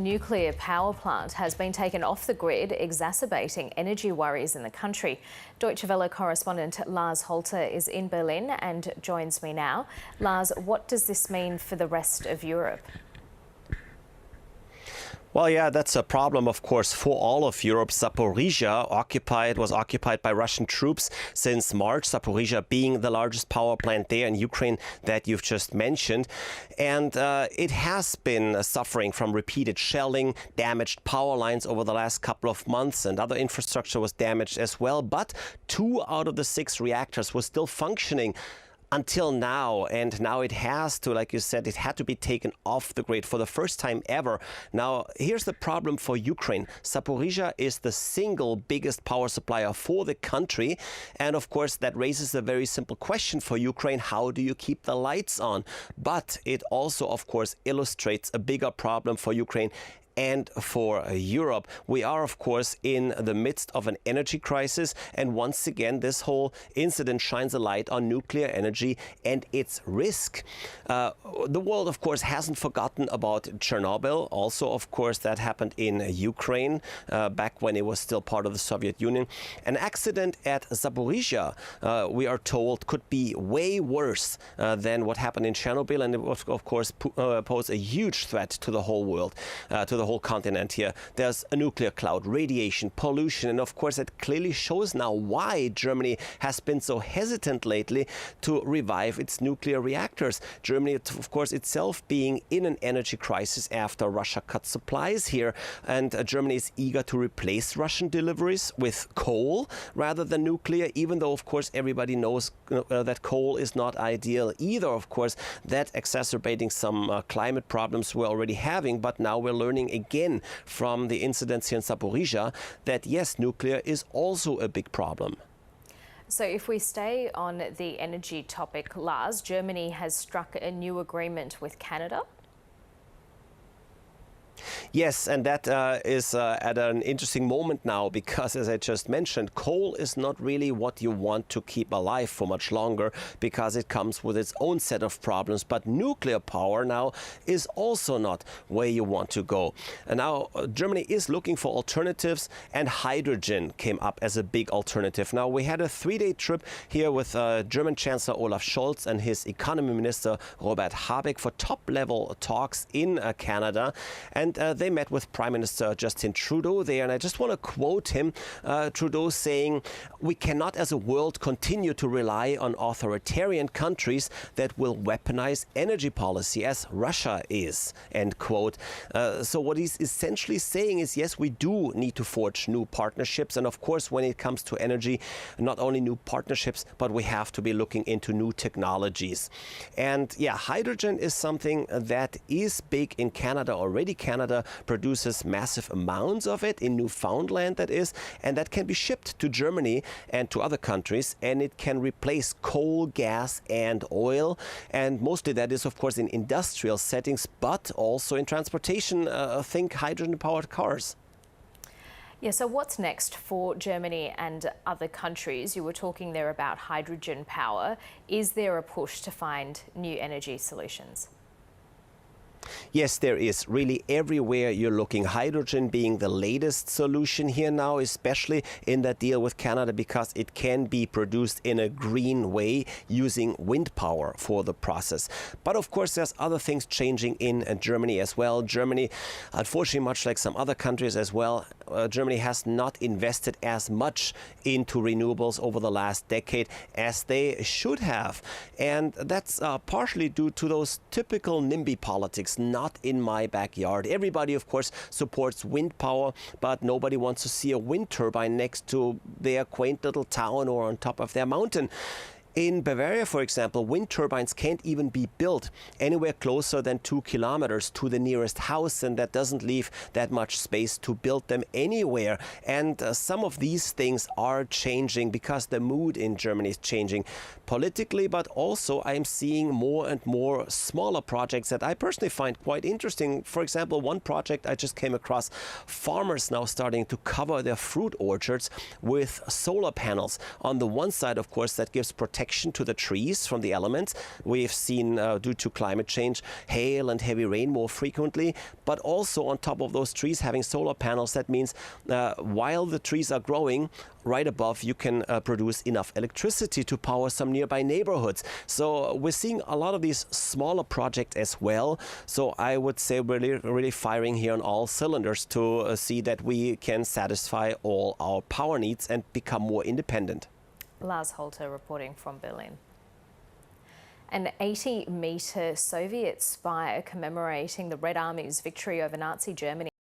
Nuclear power plant has been taken off the grid, exacerbating energy worries in the country. Deutsche Welle correspondent Lars Halter is in Berlin and joins me now. Lars, what does this mean for the rest of Europe? Well, yeah, that's a problem, of course, for all of Europe. Zaporizhzhia was occupied by Russian troops since March, Zaporizhzhia being the largest power plant there in Ukraine that you've just mentioned. And it has been suffering from repeated shelling, damaged power lines over the last couple of months, and other infrastructure was damaged as well. But 2 out of the 6 reactors were still functioning until now, and now it has to, like you said, it had to be taken off the grid for the first time ever. Now, here's the problem for Ukraine. Zaporizhzhia is the single biggest power supplier for the country, and of course that raises a very simple question for Ukraine: how do you keep the lights on? But it also, of course, illustrates a bigger problem for Ukraine and for Europe. We are, of course, in the midst of an energy crisis, and once again this whole incident shines a light on nuclear energy and its risk. The world, of course, hasn't forgotten about Chernobyl. Also, of course, that happened in Ukraine back when it was still part of the Soviet Union. An accident at Zaporizhzhia, we are told, could be way worse than what happened in Chernobyl, and it would, of course, pose a huge threat to the whole world, to the whole continent here. There's a nuclear cloud, radiation, pollution, and of course it clearly shows now why Germany has been so hesitant lately to revive its nuclear reactors. Germany, of course, itself being in an energy crisis after Russia cut supplies here, and Germany is eager to replace Russian deliveries with coal rather than nuclear, even though, of course, everybody knows that coal is not ideal either. Of course, that exacerbating some climate problems we're already having, but now we're learning again from the incidents here in Zaporizhzhia that yes, nuclear is also a big problem. So if we stay on the energy topic, Lars, Germany has struck a new agreement with Canada. Yes, and that is at an interesting moment now because, as I just mentioned, coal is not really what you want to keep alive for much longer because it comes with its own set of problems. But nuclear power now is also not where you want to go. And now Germany is looking for alternatives, and hydrogen came up as a big alternative. Now, we had a 3-day trip here with German Chancellor Olaf Scholz and his economy minister Robert Habeck for top-level talks in Canada. And they met with Prime Minister Justin Trudeau there, and I just want to quote him, Trudeau saying, "We cannot as a world continue to rely on authoritarian countries that will weaponize energy policy as Russia is," end quote. So what he's essentially saying is, yes, we do need to forge new partnerships, and of course when it comes to energy, not only new partnerships, but we have to be looking into new technologies. And yeah, hydrogen is something that is big in Canada already. Canada produces massive amounts of it in Newfoundland, that is, and that can be shipped to Germany and to other countries, and it can replace coal, gas and oil, and mostly that is, of course, in industrial settings, but also in transportation. Think hydrogen-powered cars. Yeah, so what's next for Germany and other countries? You were talking there about hydrogen power. Is there a push to find new energy solutions? Yes, there is. Really everywhere you're looking. Hydrogen being the latest solution here now, especially in that deal with Canada, because it can be produced in a green way using wind power for the process. But of course, there's other things changing in Germany as well. Germany, unfortunately, much like some other countries as well, Germany has not invested as much into renewables over the last decade as they should have. And that's partially due to those typical NIMBY politics. Not in my backyard. Everybody, of course, supports wind power, but nobody wants to see a wind turbine next to their quaint little town or on top of their mountain. In Bavaria, for example, wind turbines can't even be built anywhere closer than 2 kilometers to the nearest house, and that doesn't leave that much space to build them anywhere. And some of these things are changing because the mood in Germany is changing politically, but also I'm seeing more and more smaller projects that I personally find quite interesting. For example, one project I just came across, farmers now starting to cover their fruit orchards with solar panels. On the one side, of course, that gives protection protection to the trees from the elements. We've seen, due to climate change, hail and heavy rain more frequently, but also on top of those trees having solar panels. That means while the trees are growing, right above you can produce enough electricity to power some nearby neighborhoods. So we're seeing a lot of these smaller projects as well. So I would say really firing here on all cylinders to see that we can satisfy all our power needs and become more independent. Lars Halter reporting from Berlin. An 80-metre Soviet spire commemorating the Red Army's victory over Nazi Germany